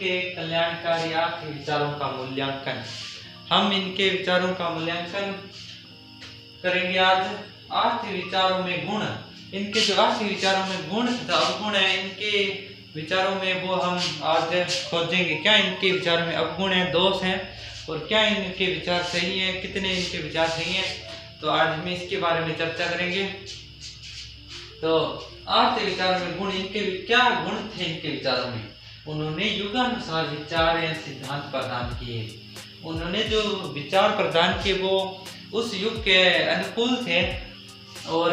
इनके कल्याणकारी आर्थिक विचारों का मूल्यांकन। हम इनके विचारों का मूल्यांकन करेंगे आज। आर्थिक विचारों में गुण, इनके जो आर्थिक विचारों में गुण तथा अवगुण है, इनके विचारों में वो हम आज खोजेंगे। क्या इनके विचारों में अवगुण है, दोष हैं, और क्या इनके विचार सही हैं, कितने इनके विचार सही हैं, तो आज हम इसके बारे में चर्चा करेंगे। तो आर्थिक विचारों में गुण, इनके क्या गुण थे इनके विचारों में? उन्होंने युगानुसार विचार एवं सिद्धांत प्रदान किए। उन्होंने जो विचार प्रदान किए वो उस युग के अनुकूल थे और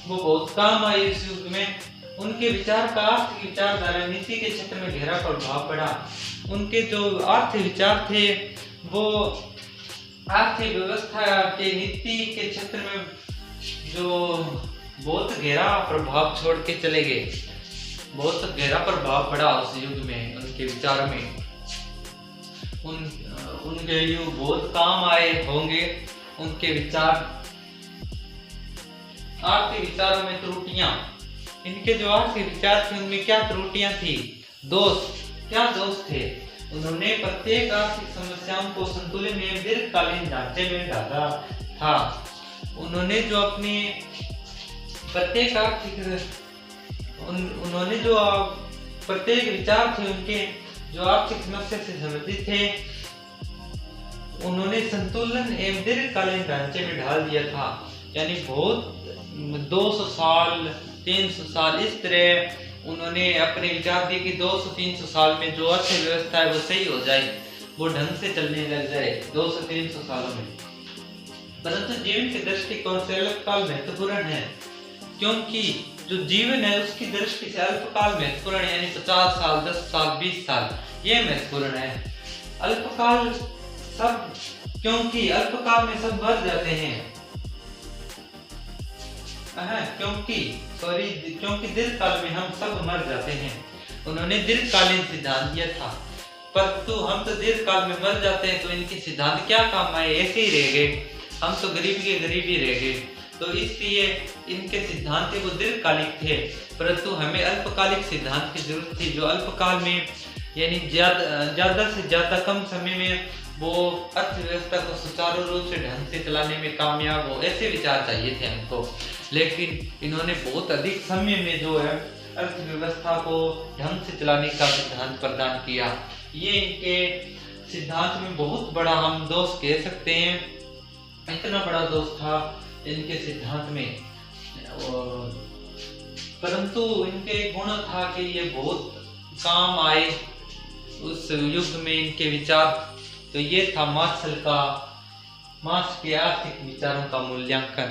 वो बहुत काम आए इस युग में। उनके विचार का आर्थिक विचारधारा नीति के क्षेत्र में गहरा प्रभाव पड़ा। उनके जो आर्थिक विचार थे वो आर्थिक व्यवस्था के नीति के क्षेत्र में जो बहुत गहरा प्रभाव छोड़ के चले गए, बहुत गहरा प्रभाव पड़ा उस युग में उनके विचार में। उनके युग बहुत काम आए होंगे उनके विचार। आर्थिक विचारों में त्रुटियां, इनके जो आर्थिक विचार थे उनमें क्या त्रुटियां थी? दोष, क्या दोष थे? उन्होंने प्रत्येक आर्थिक समस्याओं को संतुलन में दीर्घकालीन ढांचे में ढाला था। उन्होंने जो अपने प्रत्येक आर्थिक उन्होंने जो प्रत्येक विचार थे उनके जो आर्थिक समस्या से संबंधित थे, उन्होंने संतुलन एवं दीर्घकालीन ढांचे में ढाल दिया था। यानी बहुत 200 साल 300 साल इस तरह उन्होंने अपने विचार दिए कि 200-300 साल में जो अर्थव्यवस्था है वो सही हो जाए, वो ढंग से चलने लग जाए 200-300 सालों में। परंतु जीवन के दृष्टिकोण से अल्पकाल महत्वपूर्ण है, क्योंकि जो जीवन है उसकी दृष्टि से अल्पकाल महत्वपूर्ण है। यानी 50 साल 10 साल 20 साल ये महत्वपूर्ण है। अल्पकाल सब, क्योंकि अल्पकाल में सब मर जाते हैं। क्योंकि दीर्घकाल में हम सब मर जाते हैं। उन्होंने दीर्घकालीन सिद्धांत दिया था, परंतु हम तो दीर्घकाल में मर जाते हैं, तो इनके सिद्धांत क्या काम आए? ऐसे ही रह गए, हम तो गरीब के गरीब ही रह गए। तो इसलिए इनके सिद्धांत थे वो दीर्घकालिक थे, परंतु हमें अल्पकालिक सिद्धांत की जरूरत थी, जो अल्पकाल में यानी ज्यादा से ज्यादा कम समय में वो अर्थव्यवस्था को सुचारू रूप से ढंग से चलाने में कामयाब हो। ऐसे विचार चाहिए थे हमको, लेकिन इन्होंने बहुत अधिक समय में जो है अर्थव्यवस्था को ढंग से चलाने का सिद्धांत प्रदान किया। ये इनके सिद्धांत में बहुत बड़ा हम दोष कह सकते हैं। इतना बड़ा दोष था इनके सिद्धांत में, परंतु इनके गुण था कि ये बहुत काम आए उस युग में इनके विचार। तो ये था मार्क्स के आर्थिक विचारों का मूल्यांकन।